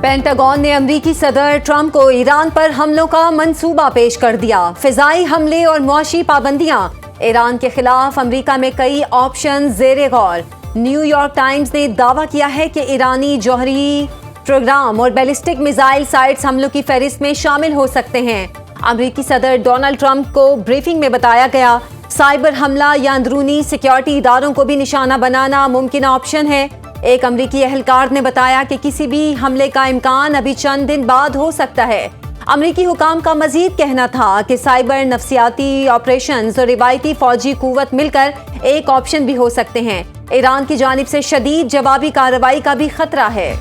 Pentagon ने अमरीकी सदर ट्रंप को ईरान पर हमलों का मंसूबा पेश कर दिया। फिजाई हमले और मुआशी पाबंदियां, ईरान के खिलाफ अमरीका में कई ऑप्शन ज़ेरे गौर। न्यूयॉर्क टाइम्स ने दावा किया है कि ईरानी जौहरी प्रोग्राम और बैलिस्टिक मिसाइल साइट्स हमलों की फहरिस्त में शामिल हो सकते हैं। अमरीकी सदर डोनाल्ड ट्रंप को ब्रीफिंग में बताया गया, साइबर हमला या अंदरूनी सिक्योरिटी इदारों को भी निशाना बनाना मुमकिन ऑप्शन है। एक अमरीकी एहलकार ने बताया कि किसी भी हमले का इम्कान अभी चंद दिन बाद हो सकता है। अमरीकी हुकाम का मजीद कहना था कि साइबर नफ्सियाती ऑपरेशंस और रिवायती फौजी कुव्वत मिलकर एक ऑप्शन भी हो सकते हैं। ईरान की जानिब से शदीद जवाबी कार्रवाई का भी खतरा है।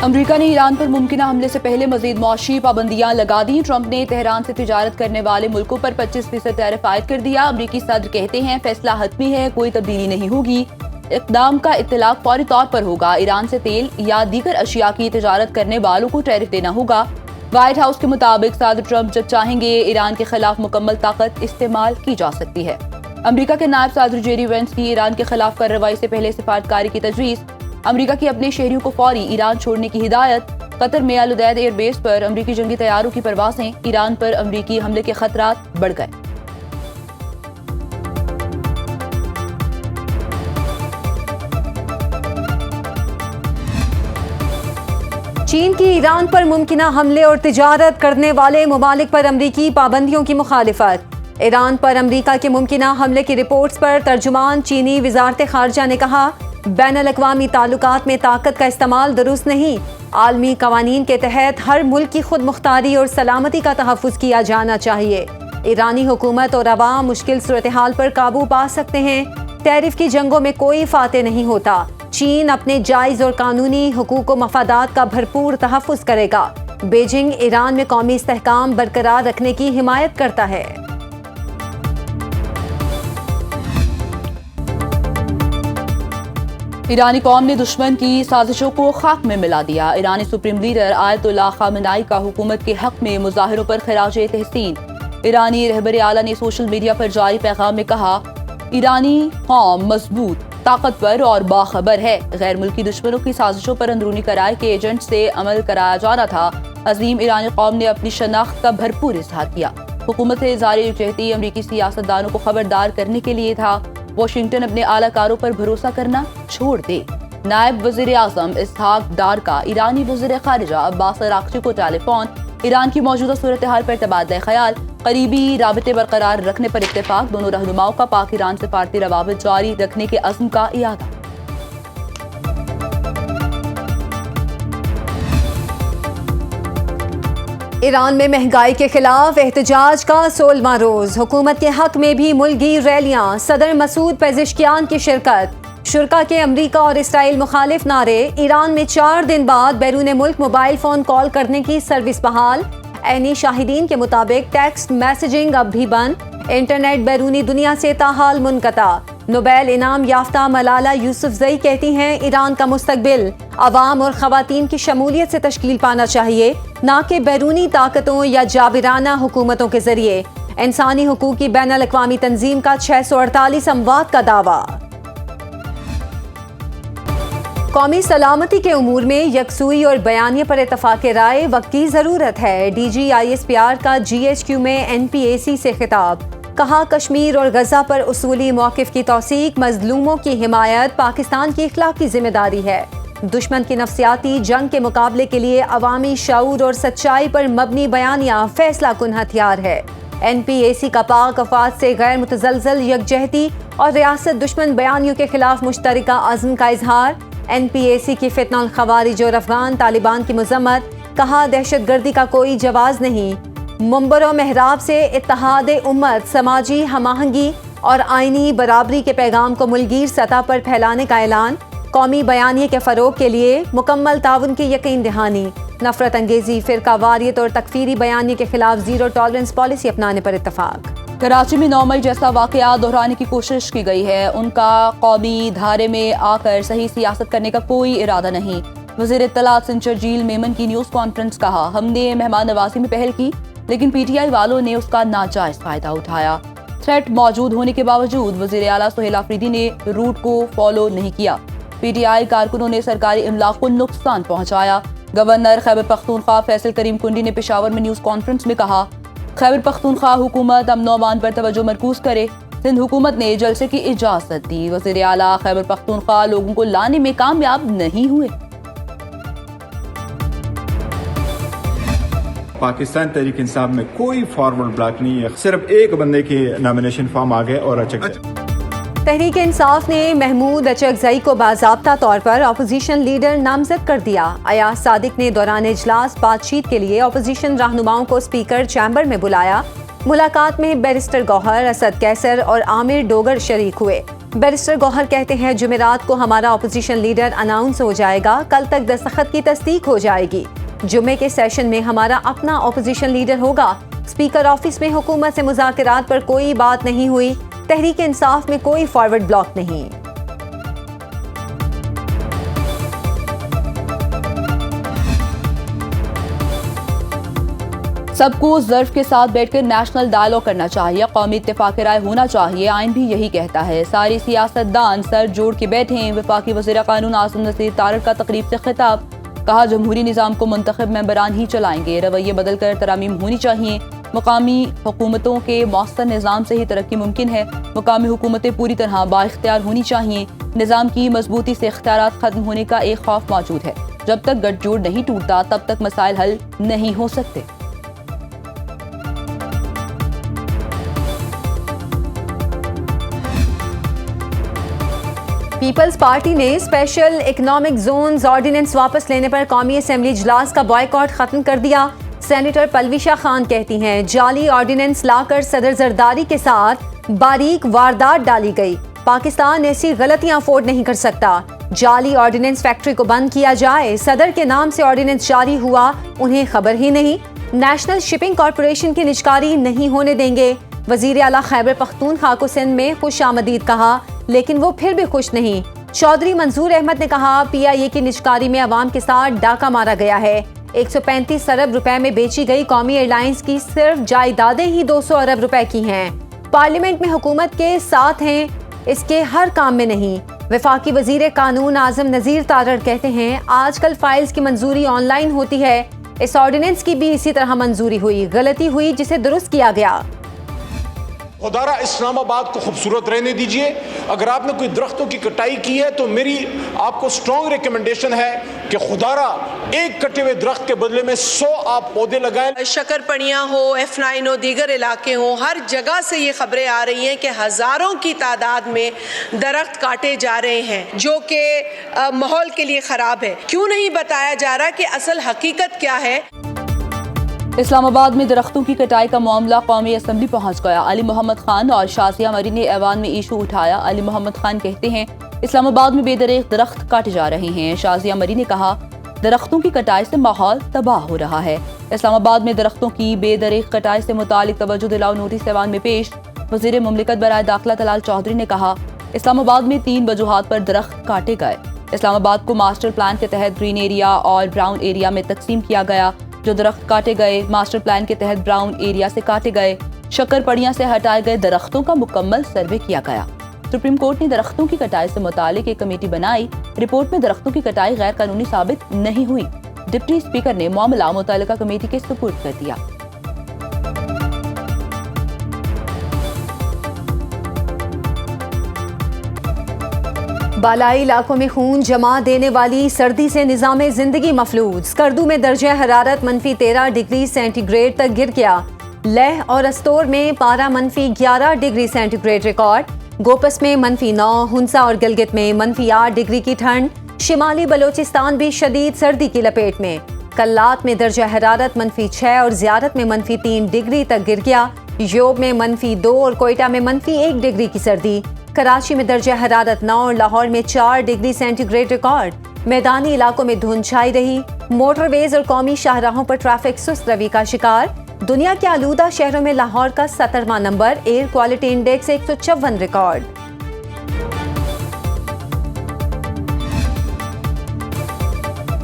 अमरीका ने ईरान पर मुमकिन हमले से पहले मजीद मौशी पाबंदियां लगा दी। ट्रंप ने तेहरान से तिजारत करने वाले मुल्कों पर 25% टैरिफ आयद कर दिया। अमरीकी सदर कहते हैं फैसला हतमी है, कोई तब्दीली नहीं होगी। इक़दाम का इत्तलाक फौरी तौर पर होगा। ईरान से तेल या दीगर अशिया की तिजारत करने वालों को टैरिफ देना होगा। व्हाइट हाउस के मुताबिक सदर ट्रंप जब चाहेंगे ईरान के खिलाफ मुकम्मल ताकत इस्तेमाल की जा सकती है। अमरीका के नायब सदर जेडी वेंस की ईरान के खिलाफ कार्रवाई से पहले सिफारतकारी की तजवीज़। अमरीका की अपने शहरियों को फौरी ईरान छोड़ने की हिदायत। कतर में अल उदैद एयरबेस पर अमरीकी जंगी तैयारों की परवासें। ईरान पर अमरीकी हमले के खतरात बढ़ गए। चीन की ईरान पर मुमकिन हमले और तिजारत करने वाले ममालिक पर अमरीकी पाबंदियों की मुखालिफत। ईरान पर अमरीका के मुमकिन हमले की रिपोर्ट्स पर तर्जुमान चीनी वजारत खारजा ने कहा, बैनुल-अक़वामी ताल्लुकात में ताकत का इस्तेमाल दुरुस्त नहीं। आलमी कवानीन के तहत हर मुल्क की खुद मुख्तारी और सलामती का तहफ़्फ़ुज़ किया जाना चाहिए। ईरानी हुकूमत और अवाम मुश्किल सूरत हाल पर काबू पा सकते हैं। टैरिफ की जंगों में कोई फाते नहीं होता। चीन अपने जायज़ और कानूनी हुकूक व मफादात का भरपूर तहफ़्फ़ुज़ करेगा। बीजिंग ईरान में कौमी इस्तेहकाम बरकरार रखने की हिमायत करता है। ईरानी कौम ने दुश्मन की साजिशों को खाक में मिला दिया। ईरानी सुप्रीम लीडर आयतुल्लाह खामेनी का हुकूमत के हक में मुजाहिरों पर खिराजे तहसीन। ईरानी रहबर आला ने सोशल मीडिया पर जारी पैगाम में कहा, ईरानी कौम मजबूत, ताकतवर और बाखबर है। गैर मुल्की दुश्मनों की साजिशों पर अंदरूनी कराए के एजेंट से अमल कराया जाना था। अजीम ईरानी कौम ने अपनी शनाख्त का भरपूर इजहार किया। हुकूमत से जारी यकजहती अमरीकी सियासतदानों को खबरदार करने के लिए था। वाशिंगटन अपने आलाकारों पर भरोसा करना छोड़ दे। नायब वज़ीर आज़म इसहाक डार का ईरानी वज़ीर खारिजा अब्बास अराग़ची को टेलीफोन। ईरान की मौजूदा सूरत हाल पर तबादला ख्याल, करीबी राबते बरकरार रखने पर इत्तेफाक। दोनों रहनुमाओं का पाक ईरान सिफारती रवाबित जारी रखने के अज़्म का इयादा। ईरान में महंगाई के खिलाफ एहतजाज का 16वां रोज। हुकूमत के हक में भी मुल्की रैलियां। सदर मसूद पेज़ेश्कियान की शिरकत। शुरा के अमरीका और इसराइल मुखालिफ नारे। ईरान में 4 दिन बाद बैरून मुल्क मोबाइल फोन कॉल करने की सर्विस बहाल। ऐनी शाहिदीन के मुताबिक टेक्स्ट मैसेजिंग अब भी बंद। इंटरनेट बैरूनी दुनिया से ताहाल मुनक़ता। नोबेल इनाम याफ्ता मलाला यूसुफजई कहती हैं, ईरान का मुस्तकबिल अवाम और ख़वातीन की शमूलियत से तश्कील पाना चाहिए, ना कि बैरूनी ताकतों या जाबिराना हुकूमतों के जरिए। इंसानी हुकूक की बैनुल-अक़वामी तंजीम का 648 अमवात का दावा। कौमी सलामती के उमूर में यकसुई और बयानिए पर इत्तफ़ाक़ राय वक्त की ज़रूरत है। DGISPR का GHQ में NPAC से खिताब। कहा, कश्मीर और गजा पर उसूली मौक़िफ़ की तौसीक, मज़लूमों की हिमायत पाकिस्तान की इख़्लाक़ी ज़िम्मेदारी है। दुश्मन की नफ्सियाती जंग के मुकाबले के लिए अवामी शऊर और सच्चाई पर मबनी बयानिया फैसला कुन हथियार है। NPAC का पाक अफ़वाद से गैर मुतज़लज़ल यकजहती और रियासत दुश्मन बयानियों के खिलाफ मुश्तरका अज़्म का इजहार। NPAC की फितनल ख़वारिज और अफ़गान तालिबान की मज़म्मत। कहा, दहशत गर्दी का कोई जवाज़ नहीं। मुंबर व महराब से इत्तेहाद उम्मत, समाजी हमाहंगी और आइनी बराबरी के पैगाम को मुल्कीर सतह पर फैलाने का ऐलान। कौमी बयानिए के फ़रोग के लिए मुकम्मल ताउन की यकीन दहानी। नफरत अंगेज़ी, फ़िरका वारियत और तकफ़ीरी बयानिए के खिलाफ ज़ीरो टॉलरेंस पॉलिसी अपनाने पर इत्तफ़ाक़। कराची में 9 मई जैसा वाक़या दोहराने की कोशिश की गई है। उनका कौमी धारे में आकर सही सियासत करने का कोई इरादा नहीं। वज़ीर इत्तलात सिंचरजील मेमन की न्यूज़ कॉन्फ्रेंस। कहा, हमने मेहमान नवाजी में पहल की, लेकिन PTI वालों ने उसका नाजायज़ फ़ायदा उठाया। थ्रेट मौजूद होने के बावजूद वज़ीर आला सुहेल आफरीदी ने रूट को फॉलो नहीं किया। PTI कारकुनों ने सरकारी इमलाक को नुकसान पहुंचाया। गवर्नर खैबर पख्तूनख्वा फैसल करीम कुंडी ने पेशावर में न्यूज़ कॉन्फ्रेंस में कहा, खैबर पख्तूनख्वा हुकूमत अमन अमान पर तवज्जो मरकूज करे। सिंध हुकूमत ने जलसे की इजाजत दी। वज़ीर आला खैबर पख्तूनख्वा लोगों को लाने में कामयाब नहीं हुए। पाकिस्तान तहरीक इंसाफ में कोई फॉरवर्ड ब्लॉक नहीं है, सिर्फ एक बंदे के नॉमिनेशन फॉर्म आ गए और तहरीक इंसाफ ने महमूद अचकजई को बाज़ाब्ता तौर पर अपोजिशन लीडर नामजद कर दिया। अयाज सादिक ने दौरान इजलास बातचीत के लिए अपोजिशन रहनुमाओं को स्पीकर चैम्बर में बुलाया। मुलाकात में बैरिस्टर गौहर, असद कैसर और आमिर डोगर शरीक हुए। बैरिस्टर गौहर कहते हैं, जुमेरात को हमारा अपोजिशन लीडर अनाउंस हो जाएगा, कल तक दस्तखत की तस्दीक हो जाएगी। जुमे के सेशन में हमारा अपना अपोजिशन लीडर होगा। स्पीकर ऑफिस में हुकूमत से मुज़ाकरात पर कोई बात नहीं हुई। तहरीक इंसाफ में कोई फॉरवर्ड ब्लॉक नहीं। सबको ज़र्फ के साथ बैठकर नेशनल डायलॉग करना चाहिए, कौमी इत्तेफाक राय होना चाहिए। आइन भी यही कहता है। सारे सियासतदान सर जोड़ के बैठे हैं। वफाकी वज़ीर कानून आसिम नसीर तारड़ का तकरीब से खिताब, कहा जमहूरी निज़ाम को मुंतखब मेंबरान ही चलाएंगे, रवैये बदल कर तरामीम होनी चाहिए। मुकामी हुकूमतों के मौसर निज़ाम से ही तरक्की मुमकिन है। मुकामी हुकूमतें पूरी तरह बाइख्तियार होनी चाहिए। निज़ाम की मजबूती से इख्तियारात खत्म होने का एक खौफ मौजूद है। जब तक गठजोड़ नहीं टूटता तब तक मसाइल हल नहीं हो सकते। पीपल्स पार्टी ने स्पेशल इकनॉमिक जोन्स ऑर्डिनेंस वापस लेने पर कौमी असेंबली इजलास का बॉयकॉट खत्म कर दिया। सेनेटर पलविशा खान कहती हैं, जाली ऑर्डिनेंस लाकर सदर जरदारी के साथ बारीक वारदात डाली गई। पाकिस्तान ऐसी गलतियां अफोर्ड नहीं कर सकता। जाली ऑर्डिनेंस फैक्ट्री को बंद किया जाए। सदर के नाम से ऑर्डिनेंस जारी हुआ, उन्हें खबर ही नहीं। नेशनल शिपिंग कॉरपोरेशन की निजकारी नहीं होने देंगे। वजीर आला खैबर पख्तूनख्वा को सिंध में खुश आमदीद कहा, लेकिन वो फिर भी खुश नहीं। चौधरी मंजूर अहमद ने कहा, PIA की निजकारी में अवाम के साथ डाका मारा गया है। 135 अरब रुपए में बेची गई कौमी एयरलाइंस की सिर्फ जायदादें ही 200 अरब रुपए की हैं। पार्लियामेंट में हुकूमत के साथ हैं, इसके हर काम में नहीं। वफाकी वजीर कानून आजम नजीर तारड़ कहते हैं, आजकल फाइल्स की मंजूरी ऑनलाइन होती है। इस ऑर्डिनेंस की भी इसी तरह मंजूरी हुई, गलती हुई जिसे दुरुस्त किया गया। खुदारा इस्लामाबाद को खूबसूरत रहने दीजिए। अगर आपने कोई दरख्तों की कटाई की है तो मेरी आपको स्ट्रॉन्ग रिकमेंडेशन है कि खुदारा एक कटे हुए दरख्त के बदले में 100 आप पौधे लगाएं। शकरपनिया हो, F9 हो, दीगर इलाके हो, हर जगह से ये खबरें आ रही हैं कि हज़ारों की तादाद में दरख्त काटे जा रहे हैं, जो कि माहौल के लिए ख़राब है। क्यों नहीं बताया जा रहा कि असल हकीकत क्या है? इस्लामाबाद में दरख्तों की कटाई का मामला कौमी असम्बली पहुंच गया। अली मोहम्मद खान और शाजिया मरी ने ऐवान में इशू उठाया। अली मोहम्मद खान कहते हैं, इस्लामाबाद में बेदरीग दरख्त काटे जा रहे हैं। शाजिया मरी ने कहा, दरख्तों की कटाई से माहौल तबाह हो रहा है। इस्लामाबाद में दरख्तों की बेदरीग कटाई से मुतालिक तवज्जो दिलाओ नोटिस ऐवान में पेश। वज़ीर मुमलिकत बराए दाखिला तलाल चौधरी ने कहा, इस्लामाबाद में 3 वजूहात पर दरख्त काटे गए। इस्लामाबाद को मास्टर प्लान के तहत ग्रीन एरिया और ब्राउन एरिया में तकसीम किया गया। जो दरख्त काटे गए मास्टर प्लान के तहत ब्राउन एरिया से काटे गए। शक्करपड़ियां से हटाए गए दरख्तों का मुकम्मल सर्वे किया गया। सुप्रीम कोर्ट ने दरख्तों की कटाई से मुतालिक एक कमेटी बनाई। रिपोर्ट में दरख्तों की कटाई गैर कानूनी साबित नहीं हुई। डिप्टी स्पीकर ने मामला मुतल्लिका कमेटी के सुपुर्द कर दिया। बालाई इलाकों में खून जमा देने वाली सर्दी से निज़ाम जिंदगी मफलूज। स्कर्दू में दर्जा हरारत -13 डिग्री सेंटीग्रेड तक गिर गया। लेह और अस्तोर में पारा -11 डिग्री सेंटीग्रेड रिकॉर्ड। गोपस में -9, हुंसा और गिलगित में -8 डिग्री की ठंड। शिमाली बलोचिस्तान भी शदीद सर्दी की लपेट में। कल्लात में दर्जा हरारत -6 और ज़ियारत में -3 डिग्री तक गिर गया। योब में -2 और कोयटा में -1 डिग्री की सर्दी। कराची में दर्जा हरारत 9 और लाहौर में 4 डिग्री सेंटीग्रेड रिकॉर्ड। मैदानी इलाकों में धुंध छाई रही। मोटरवेज और कौमी शाहराहों पर ट्रैफिक सुस्त रवि का शिकार। दुनिया के आलूदा शहरों में लाहौर का 17वां number. Air quality index 154 record.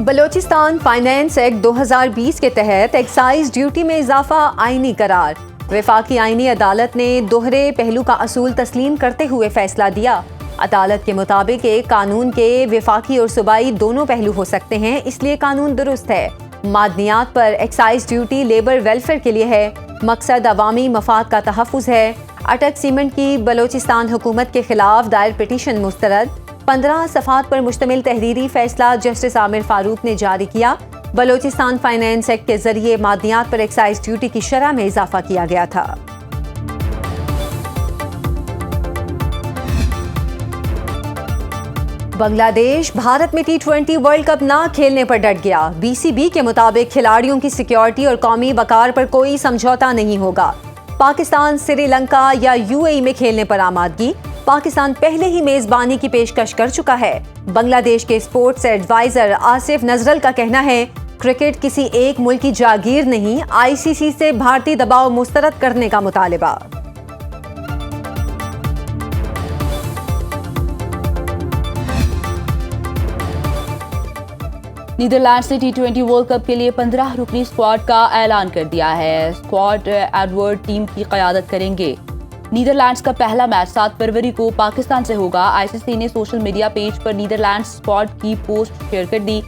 Balochistan finance act 2020 के तहत एक्साइज ड्यूटी में इजाफा आईनी करार। वफाकी आईनी अदालत ने दोहरे पहलू का असूल तस्लीम करते हुए फैसला दिया। अदालत के मुताबिक एक कानून के विफाकी और सूबाई दोनों पहलू हो सकते हैं, इसलिए कानून दुरुस्त है। मादनियात पर एक्साइज ड्यूटी लेबर वेलफेयर के लिए है, मकसद अवामी मफाद का तहफ़्फ़ुज़ है। अटक सीमेंट की बलोचिस्तान हुकूमत के खिलाफ दायर पिटीशन मुस्तरद। 15 सफ़ात पर मुश्तमिल तहरीरी फैसला जस्टिस आमिर फारूक ने जारी किया। बलोचिस्तान फाइनेंस एक्ट के जरिए मादनियात पर एक्साइज ड्यूटी की शरह में इजाफा किया गया था। बांग्लादेश भारत में T20 वर्ल्ड कप ना खेलने पर डट गया। BCB के मुताबिक खिलाड़ियों की सिक्योरिटी और कौमी वकार पर कोई समझौता नहीं होगा। पाकिस्तान श्रीलंका या UAE में खेलने पर आमादगी। पाकिस्तान पहले ही मेजबानी की पेशकश कर चुका है। बांग्लादेश के स्पोर्ट्स एडवाइजर आसिफ नजरल का कहना है, क्रिकेट किसी एक मुल्क की जागीर नहीं, ICC से भारतीय दबाव मुस्तरद करने का मुतालिबा। नीदरलैंड्स ने T20 वर्ल्ड कप के लिए 15 रुकनी स्क्वाड का ऐलान कर दिया है। स्क्वाड एडवर्ड टीम की क़यादत करेंगे। नीदरलैंड्स का पहला मैच 7 फरवरी को पाकिस्तान से होगा। ICC ने सोशल मीडिया पेज पर नीदरलैंड्स स्क्वाड की पोस्ट शेयर कर दी।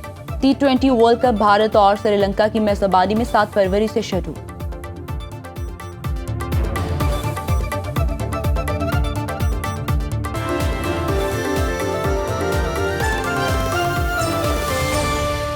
T20 वर्ल्ड कप भारत और श्रीलंका की मेजबानी में 7 फरवरी से शुरू।